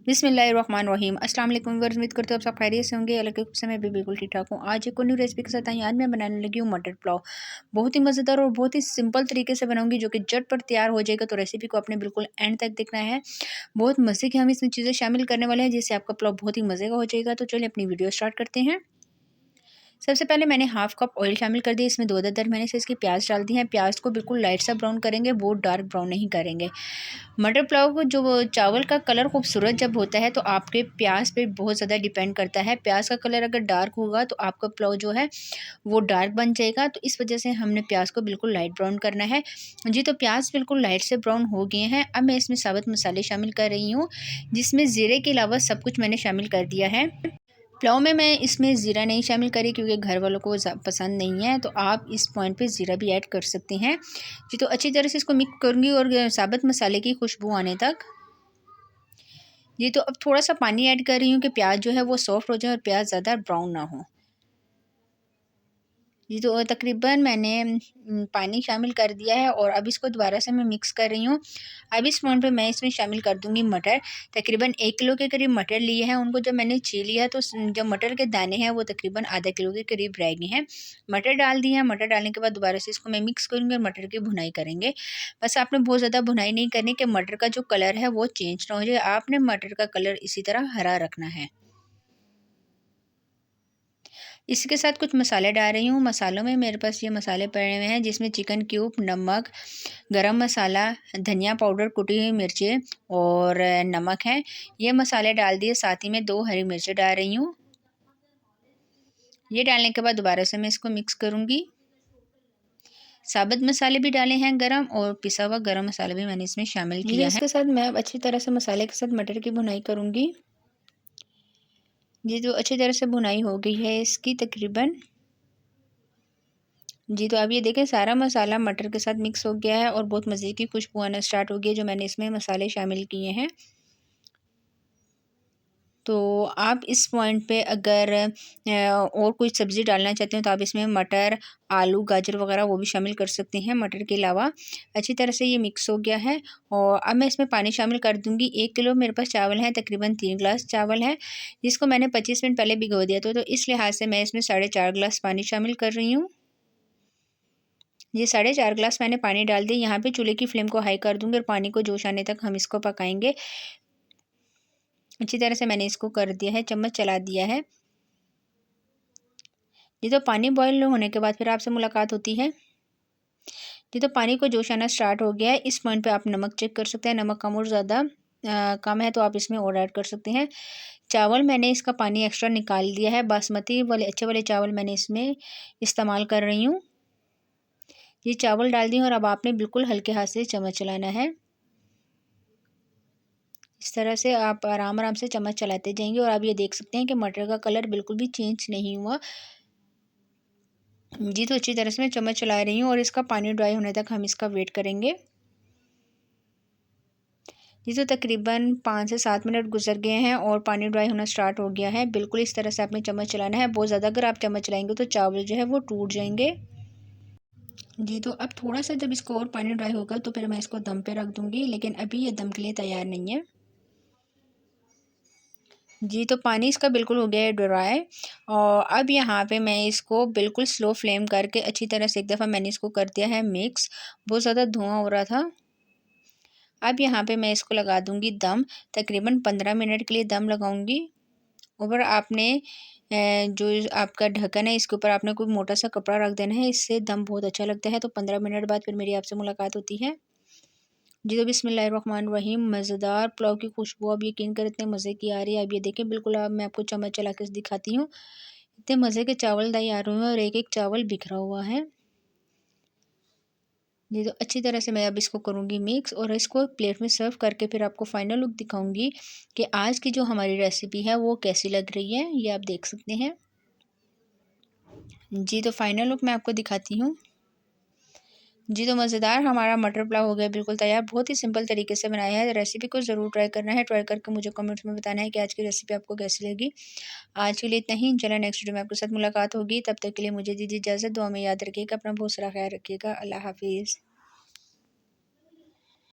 बिस्मिल्लाहिर्रहमानिर्रहीम। अस्सलाम वालेकुम व्यूअर्स, उम्मीद करते हो आप सब खैरियत से होंगे। अल्लाह के हुक्म से मैं भी बिल्कुल ठीक ठाक हूँ। आज एक न्यू रेसिपी के साथ आई। आज मैं बनाने लगी हूँ मटर पुलाव। बहुत ही मज़ेदार और बहुत ही सिंपल तरीके से बनाऊंगी, जो कि झट पर तैयार हो जाएगा। तो रेसिपी को आपने बिल्कुल एंड तक देखना है। बहुत मज़े की हम इसमें चीज़ें शामिल करने वाले हैं, जिससे आपका पुलाव बहुत ही मज़े का हो जाएगा। तो चलिए अपनी वीडियो स्टार्ट करते हैं। सबसे पहले मैंने हाफ कप ऑयल शामिल कर दिया। इसमें दो अदद मैंने से इसकी प्याज डाल दी है। प्याज को बिल्कुल लाइट सा ब्राउन करेंगे, बहुत डार्क ब्राउन नहीं करेंगे। मटर पुलाव को जो चावल का कलर खूबसूरत जब होता है, तो आपके प्याज पे बहुत ज़्यादा डिपेंड करता है। प्याज का कलर अगर डार्क होगा तो आपका पुलाव जो है वो डार्क बन जाएगा। तो इस वजह से हमने प्याज को बिल्कुल लाइट ब्राउन करना है। जी, तो प्याज बिल्कुल लाइट से ब्राउन हो गए हैं। अब मैं इसमें साबुत मसाले शामिल कर रही हूँ, जिसमें ज़ीरे के अलावा सब कुछ मैंने शामिल कर दिया है। पुलाव में मैं इसमें ज़ीरा नहीं शामिल करी, क्योंकि घर वालों को पसंद नहीं है। तो आप इस पॉइंट पे ज़ीरा भी ऐड कर सकते हैं। जी, तो अच्छी तरह से इसको मिक्स करूँगी और साबुत मसाले की खुशबू आने तक। जी, तो अब थोड़ा सा पानी ऐड कर रही हूँ कि प्याज जो है वो सॉफ्ट हो जाए और प्याज ज़्यादा ब्राउन ना हो। जी, तो तकरीबन मैंने पानी शामिल कर दिया है और अब इसको दोबारा से मैं मिक्स कर रही हूँ। अब इस पॉइंट पे मैं इसमें शामिल कर दूँगी मटर। तकरीबन 1 किलो के करीब मटर लिए हैं। उनको जब मैंने छील लिया तो जो मटर के दाने हैं वो तकरीबन आधा किलो के करीब रह गए हैं। मटर डाल दिए हैं। मटर डालने के बाद दोबारा से इसको मैं मिक्स करूँगी और मटर की भुनाई करेंगे। बस आपने बहुत ज़्यादा भुनाई नहीं करनी कि मटर का जो कलर है वो चेंज ना हो जाए। आपने मटर का कलर इसी तरह हरा रखना है। इसके साथ कुछ मसाले डाल रही हूँ। मसालों में मेरे पास ये मसाले पड़े हुए हैं, जिसमें चिकन क्यूब, नमक, गरम मसाला, धनिया पाउडर, कुटी हुई मिर्चें और नमक है। ये मसाले डाल दिए। साथ ही में 2 हरी मिर्चें डाल रही हूँ। ये डालने के बाद दोबारा से मैं इसको मिक्स करूँगी। साबुत मसाले भी डाले हैं गरम, और पिसा हुआ गरम मसाला भी मैंने इसमें शामिल किया है। इसके साथ मैं अब अच्छी तरह से मसाले के साथ मटर की भुनाई करूँगी। जी, तो अच्छी तरह से भुनाई हो गई है इसकी तकरीबन। जी, तो अब ये देखें सारा मसाला मटर के साथ मिक्स हो गया है और बहुत मज़े की खुशबू आना स्टार्ट हो गई है, जो मैंने इसमें मसाले शामिल किए हैं। तो आप इस पॉइंट पे अगर और कोई सब्ज़ी डालना चाहते हो तो आप इसमें मटर, आलू, गाजर वगैरह वो भी शामिल कर सकते हैं मटर के अलावा। अच्छी तरह से ये मिक्स हो गया है और अब मैं इसमें पानी शामिल कर दूँगी। 1 किलो मेरे पास चावल है, तकरीबन 3 गिलास चावल है, जिसको मैंने 25 मिनट पहले भिगो दिया था। तो इस लिहाज से मैं इसमें 4.5 गिलास पानी शामिल कर रही हूँ। ये 4.5 गिलास मैंने पानी डाल दिया। यहाँ पे चूल्हे की फ्लेम को हाई कर दूँगी और पानी को जोश आने तक हम इसको पकाएंगे। अच्छी तरह से मैंने इसको कर दिया है, चम्मच चला दिया है। ये तो पानी बॉयल होने के बाद फिर आपसे मुलाकात होती है। ये तो पानी को जोश आना स्टार्ट हो गया है। इस पॉइंट पे आप नमक चेक कर सकते हैं। नमक कम और ज़्यादा कम है तो आप इसमें और ऐड कर सकते हैं। चावल मैंने इसका पानी एक्स्ट्रा निकाल दिया है। बासमती वाले अच्छे वाले चावल मैंने इसमें इस्तेमाल कर रही हूँ। ये चावल डाल दिए और अब आपने बिल्कुल हल्के हाथ से चम्मच चलाना है। इस तरह से आप आराम आराम से चम्मच चलाते जाएंगे और आप ये देख सकते हैं कि मटर का कलर बिल्कुल भी चेंज नहीं हुआ। जी, तो अच्छी तरह से मैं चम्मच चला रही हूँ और इसका पानी ड्राई होने तक हम इसका वेट करेंगे। जी, तो तकरीबन 5 से 7 मिनट गुजर गए हैं और पानी ड्राई होना स्टार्ट हो गया है। बिल्कुल इस तरह से आपने चम्मच चलाना है। बहुत ज़्यादा अगर आप चम्मच चलाएंगे तो चावल जो है वो टूट जाएंगे। जी, तो अब थोड़ा सा जब इसको और पानी ड्राई होगा तो फिर मैं इसको दम पे रख दूँगी, लेकिन अभी ये दम के लिए तैयार नहीं है। जी, तो पानी इसका बिल्कुल हो गया है ड्राई और अब यहाँ पे मैं इसको बिल्कुल स्लो फ्लेम करके अच्छी तरह से एक दफ़ा मैंने इसको कर दिया है मिक्स। बहुत ज़्यादा धुआँ हो रहा था। अब यहाँ पे मैं इसको लगा दूँगी दम। तकरीबन 15 मिनट के लिए दम लगाऊँगी। ऊपर आपने जो आपका ढक्कन है इसके ऊपर आपने कोई मोटा सा कपड़ा रख देना है, इससे दम बहुत अच्छा लगता है। तो 15 मिनट बाद फिर मेरी आपसे मुलाकात होती है। जी, तो बिस्मिल्लाहिर्रहमानिर्रहीम। मज़ेदार पुलाव की खुशबू आप यकीन करें इतने मज़े की आ रही है। अब ये देखें बिल्कुल, अब मैं आपको चम्मच चला के दिखाती हूँ। इतने मज़े के चावल तैयार हुए हैं और एक-एक चावल बिखरा हुआ है। जी, तो अच्छी तरह से मैं अब इसको करूँगी मिक्स और इसको प्लेट में सर्व करके फिर आपको फाइनल लुक दिखाऊँगी कि आज की जो हमारी रेसिपी है वो कैसी लग रही है। ये आप देख सकते हैं। जी, तो फाइनल लुक मैं आपको दिखाती हूँ। जी, तो मज़ेदार हमारा मटर पुलाव हो गया बिल्कुल तैयार। बहुत ही सिंपल तरीके से बनाया है। रेसिपी को ज़रूर ट्राई करना है। ट्राई करके मुझे कमेंट्स में बताना है कि आज की रेसिपी आपको कैसी लगी। आज के लिए इतना ही। चलो नेक्स्ट वीडियो में आपके साथ मुलाकात होगी। तब तक के लिए मुझे दीजिए इजाज़त। दुआ में याद रखिएगा। अपना बहुत सारा ख़्याल रखिएगा। अल्लाह हाफ़िज़।